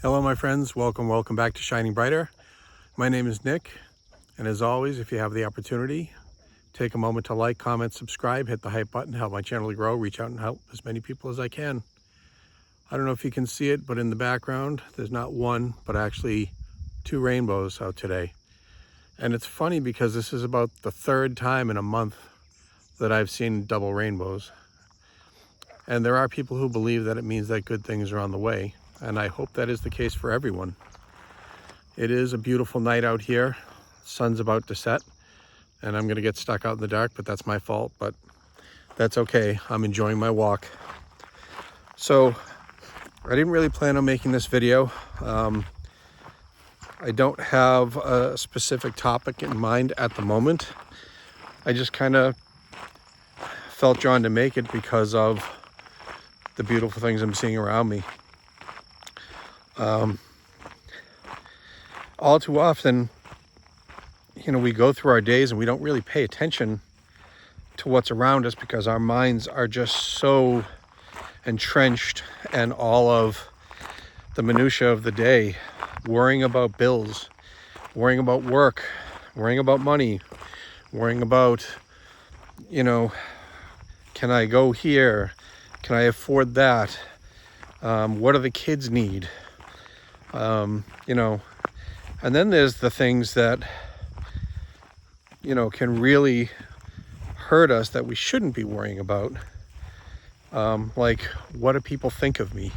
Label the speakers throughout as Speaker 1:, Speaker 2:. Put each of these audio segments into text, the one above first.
Speaker 1: Hello my friends, welcome back to Shining Brighter. My name is Nick, and as always, if you have the opportunity, take a moment to like, comment, subscribe, hit the hype button, help my channel to grow, reach out and help as many people as I can. I don't know if you can see it, but in the background, there's not one, but actually two rainbows out today. And it's funny because this is about the third time in a month that I've seen double rainbows. And there are people who believe that it means that good things are on the way. And I hope that is the case for everyone. It is a beautiful night out here. Sun's about to set and I'm gonna get stuck out in the dark, but that's my fault, but that's okay. I'm enjoying my walk. So I didn't really plan on making this video. I don't have a specific topic in mind at the moment. I just kind of felt drawn to make it because of the beautiful things I'm seeing around me. All too often, we go through our days and we don't really pay attention to what's around us because our minds are just so entrenched in all of the minutia of the day, worrying about bills, worrying about work, worrying about money, worrying about, can I go here? Can I afford that? What do the kids need? And then there's the things that, can really hurt us that we shouldn't be worrying about. Like, what do people think of me?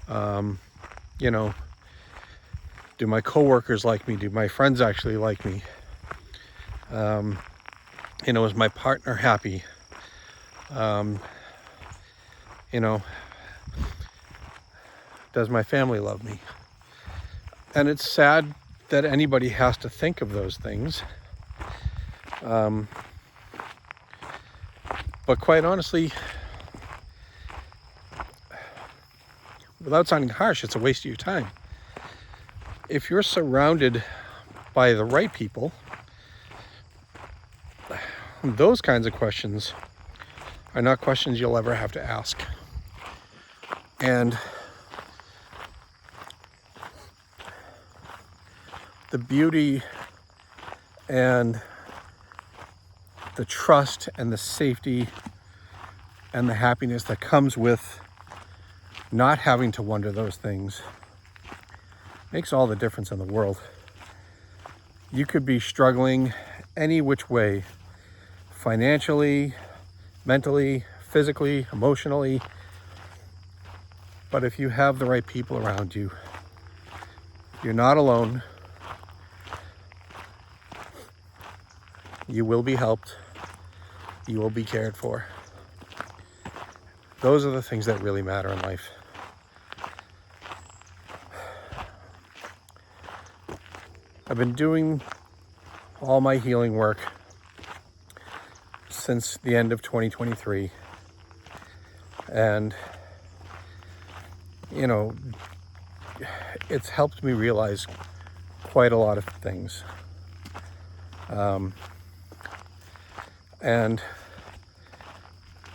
Speaker 1: Do my coworkers like me? Do my friends actually like me? Is my partner happy? Does my family love me? And it's sad that anybody has to think of those things. But quite honestly, without sounding harsh, it's a waste of your time. If you're surrounded by the right people, those kinds of questions are not questions you'll ever have to ask. And the beauty and the trust and the safety and the happiness that comes with not having to wonder those things makes all the difference in the world. You could be struggling any which way, financially, mentally, physically, emotionally, but if you have the right people around you, you're not alone. You will be helped. You will be cared for. Those are the things that really matter in life. I've been doing all my healing work since the end of 2023. And, it's helped me realize quite a lot of things. And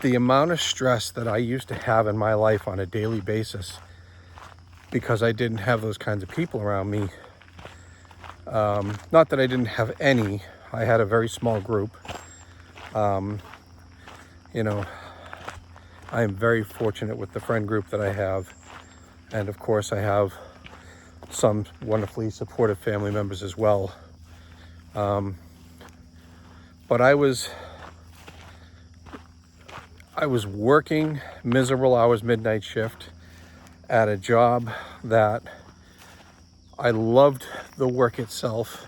Speaker 1: the amount of stress that I used to have in my life on a daily basis because I didn't have those kinds of people around me. Not that I didn't have any. I had a very small group. I am very fortunate with the friend group that I have. And of course, I have some wonderfully supportive family members as well. But I was working miserable hours, midnight shift at a job that I loved the work itself,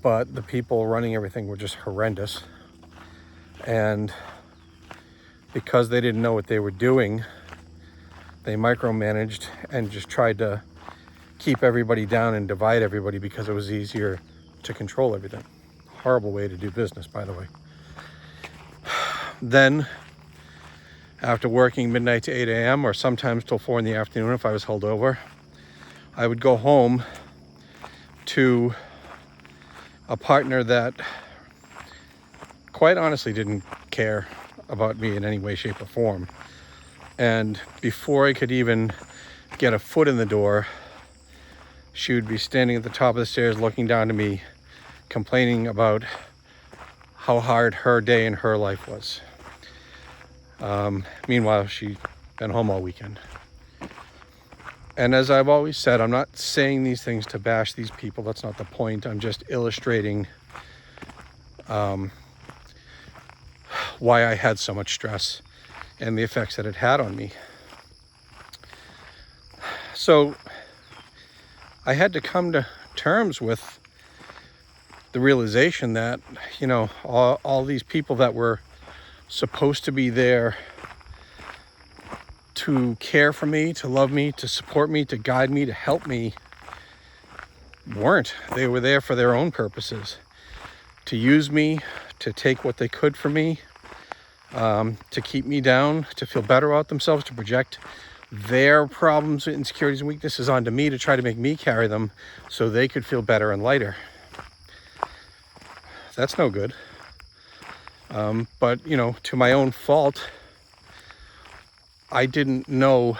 Speaker 1: but the people running everything were just horrendous. And because they didn't know what they were doing, they micromanaged and just tried to keep everybody down and divide everybody because it was easier to control everything. Horrible way to do business, by the way. Then, after working midnight to 8 a.m. or sometimes till 4 in the afternoon if I was held over, I would go home to a partner that quite honestly didn't care about me in any way, shape, or form. And before I could even get a foot in the door, she would be standing at the top of the stairs looking down to me, complaining about how hard her day in her life was. Meanwhile, she'd been home all weekend. And as I've always said, I'm not saying these things to bash these people. That's not the point. I'm just illustrating why I had so much stress and the effects that it had on me. So I had to come to terms with the realization that, you know, all these people that were supposed to be there to care for me, to love me, to support me, to guide me, to help me, weren't. They were there for their own purposes, to use me, to take what they could from me, to keep me down, to feel better about themselves, to project their problems, insecurities, and weaknesses onto me, to try to make me carry them so they could feel better and lighter. That's no good. But, you know, to my own fault, I didn't know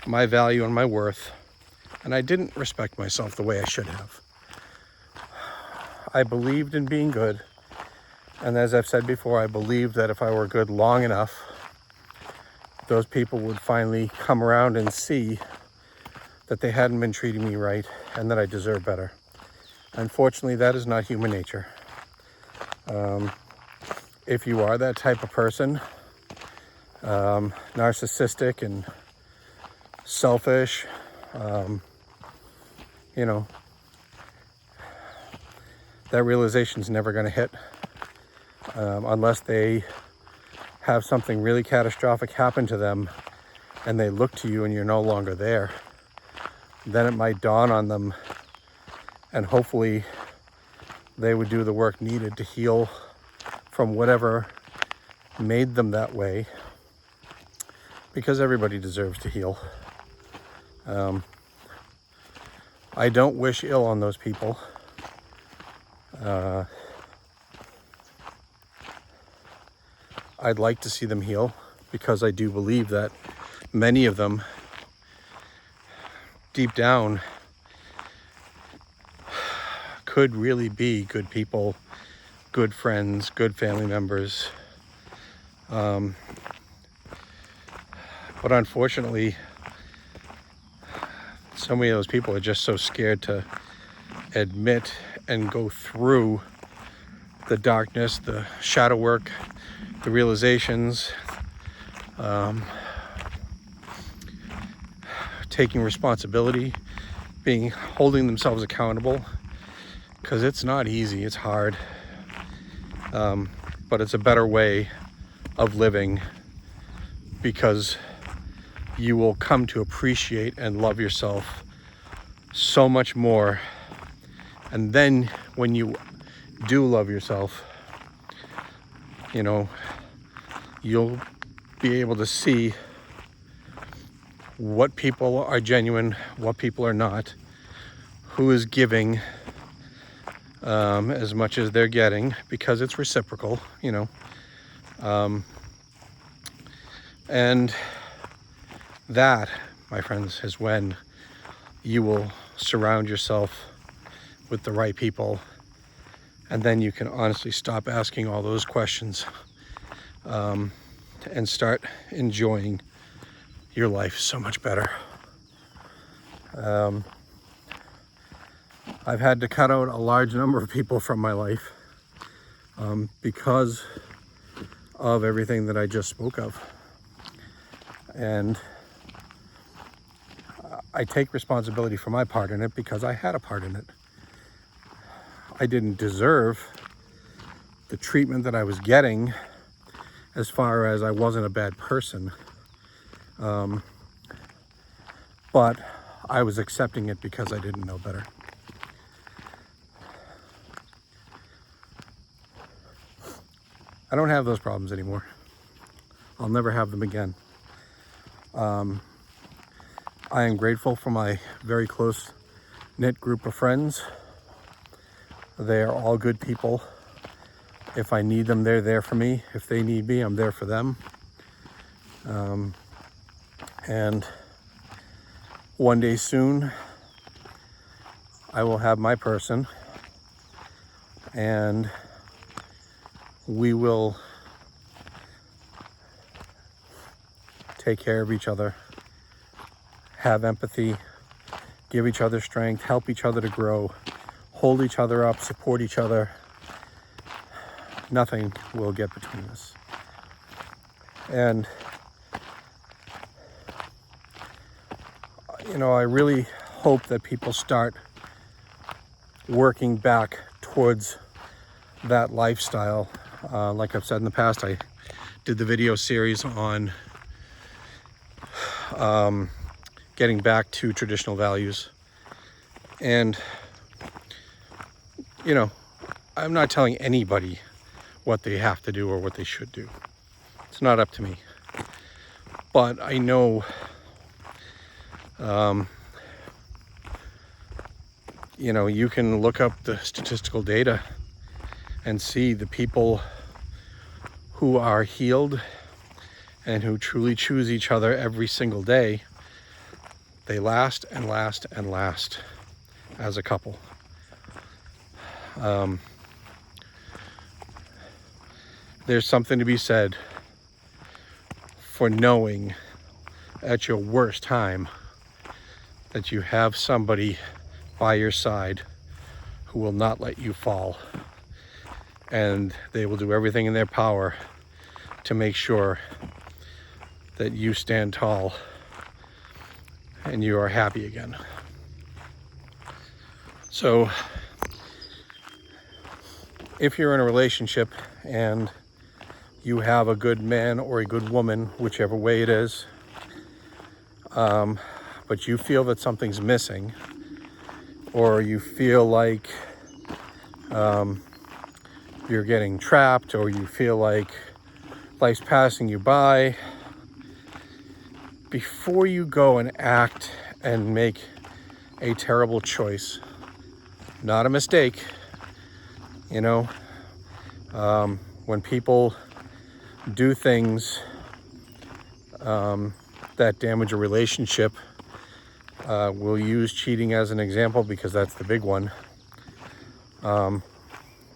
Speaker 1: my value and my worth, and I didn't respect myself the way I should have. I believed in being good, and as I've said before, I believed that if I were good long enough, those people would finally come around and see that they hadn't been treating me right and that I deserve better. Unfortunately, that is not human nature. If you are that type of person, narcissistic and selfish, you know, that realization is never going to hit unless they have something really catastrophic happen to them and they look to you and you're no longer there. Then it might dawn on them, and hopefully they would do the work needed to heal from whatever made them that way, because everybody deserves to heal. I don't wish ill on those people. I'd like to see them heal, because I do believe that many of them, deep down, could really be good people, good friends, good family members. But unfortunately, so many of those people are just so scared to admit and go through the darkness, the shadow work, the realizations, taking responsibility, holding themselves accountable, because it's not easy, it's hard, but it's a better way of living, because you will come to appreciate and love yourself so much more. And then when you do love yourself, you know, you'll be able to see what people are genuine, what people are not, who is giving as much as they're getting, because it's reciprocal, you know. And that, my friends, is when you will surround yourself with the right people, and then you can honestly stop asking all those questions, and start enjoying your life so much better. I've had to cut out a large number of people from my life because of everything that I just spoke of. And I take responsibility for my part in it, because I had a part in it. I didn't deserve the treatment that I was getting, as far as I wasn't a bad person. But I was accepting it because I didn't know better. I don't have those problems anymore. I'll never have them again. I am grateful for my very close-knit group of friends. They are all good people. If I need them, they're there for me. If they need me, I'm there for them. And one day soon, I will have my person, and we will take care of each other, have empathy, give each other strength, help each other to grow, hold each other up, support each other. Nothing will get between us. And, you know, I really hope that people start working back towards that lifestyle. Like I've said in the past, I did the video series on getting back to traditional values. And, you know, I'm not telling anybody what they have to do or what they should do. It's not up to me. But I know you know, you can look up the statistical data and see the people who are healed and who truly choose each other every single day. They last and last and last as a couple. There's something to be said for knowing at your worst time that you have somebody by your side who will not let you fall, and they will do everything in their power to make sure that you stand tall and you are happy again. So if you're in a relationship and you have a good man or a good woman, whichever way it is, but you feel that something's missing, or you feel like you're getting trapped, or you feel like life's passing you by, before you go and act and make a terrible choice, not a mistake, you know, when people do things that damage a relationship, we'll use cheating as an example because that's the big one.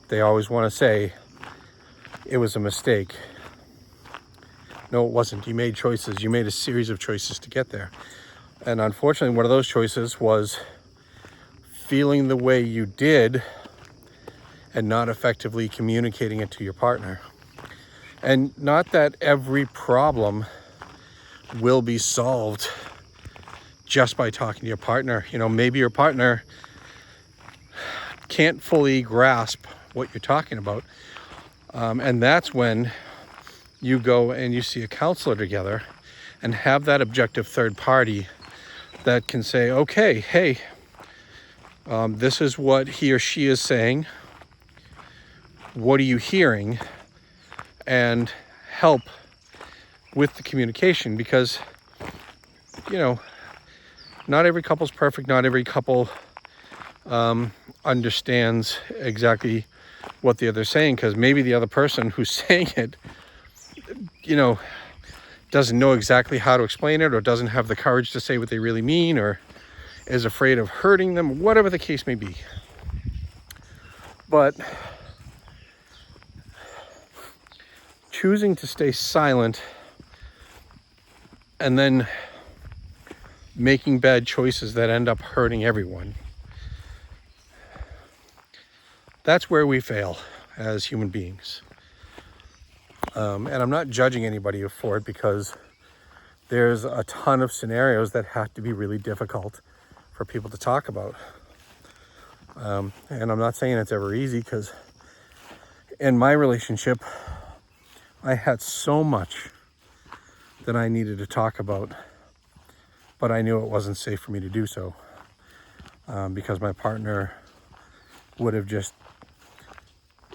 Speaker 1: They always want to say it was a mistake. No, it wasn't. You made choices. You made a series of choices to get there. And unfortunately, one of those choices was feeling the way you did and not effectively communicating it to your partner. And not that every problem will be solved just by talking to your partner. You know, maybe your partner can't fully grasp what you're talking about. And that's when you go and you see a counselor together and have that objective third party that can say, okay, hey, this is what he or she is saying. What are you hearing? And help with the communication, because, you know, not every couple's perfect. Not every couple understands exactly what the other's saying, because maybe the other person who's saying it, you know, doesn't know exactly how to explain it, or doesn't have the courage to say what they really mean, or is afraid of hurting them, whatever the case may be. But choosing to stay silent and then making bad choices that end up hurting everyone, that's where we fail as human beings. And I'm not judging anybody for it, because there's a ton of scenarios that have to be really difficult for people to talk about. And I'm not saying it's ever easy, because in my relationship, I had so much that I needed to talk about, but I knew it wasn't safe for me to do so, because my partner would have just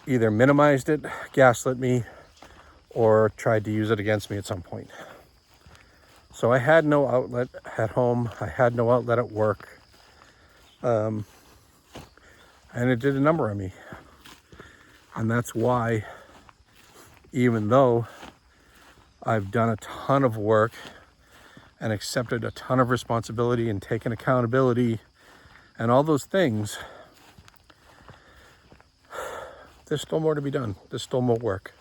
Speaker 1: either minimized it, gaslit me, or tried to use it against me at some point. So I had no outlet at home. I had no outlet at work. And it did a number on me. And that's why, even though I've done a ton of work and accepted a ton of responsibility and taken accountability and all those things, there's still more to be done. There's still more work.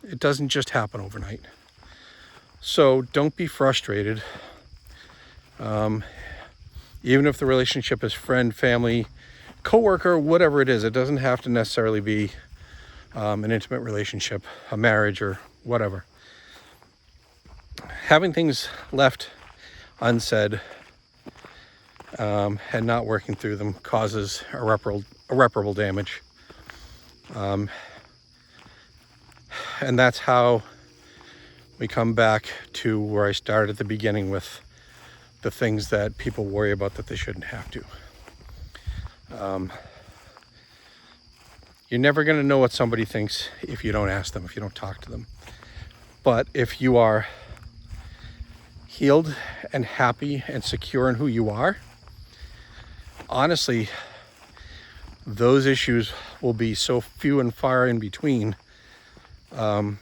Speaker 1: It doesn't just happen overnight. So don't be frustrated. Even if the relationship is friend, family, coworker, whatever it is, it doesn't have to necessarily be an intimate relationship, a marriage, or whatever. Having things left unsaid and not working through them causes irreparable damage. And that's how we come back to where I started at the beginning with the things that people worry about that they shouldn't have to. You're never going to know what somebody thinks if you don't ask them, if you don't talk to them. But if you are healed and happy and secure in who you are, honestly, those issues will be so few and far in between that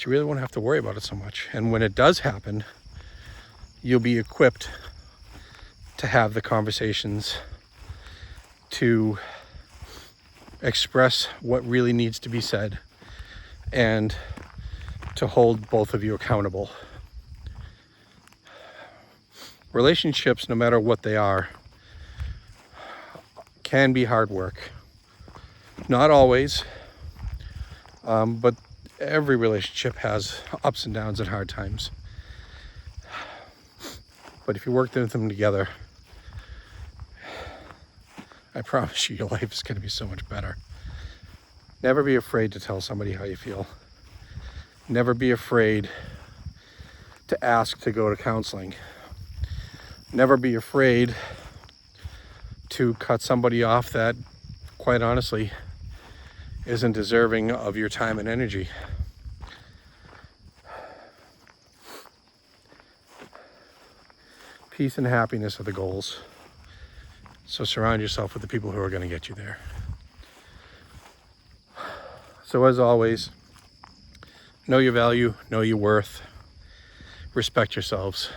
Speaker 1: you really won't have to worry about it so much. And when it does happen, you'll be equipped to have the conversations, to express what really needs to be said, and to hold both of you accountable. Relationships, no matter what they are, can be hard work. Not always, but every relationship has ups and downs and hard times. But if you work through them together, I promise you your life is going to be so much better. Never be afraid to tell somebody how you feel. Never be afraid to ask to go to counseling. Never be afraid to cut somebody off that, quite honestly, isn't deserving of your time and energy. Peace and happiness are the goals. So surround yourself with the people who are going to get you there. So as always, know your value, know your worth, respect yourselves.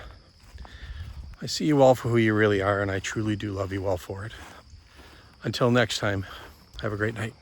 Speaker 1: I see you all for who you really are, and I truly do love you all for it. Until next time, have a great night.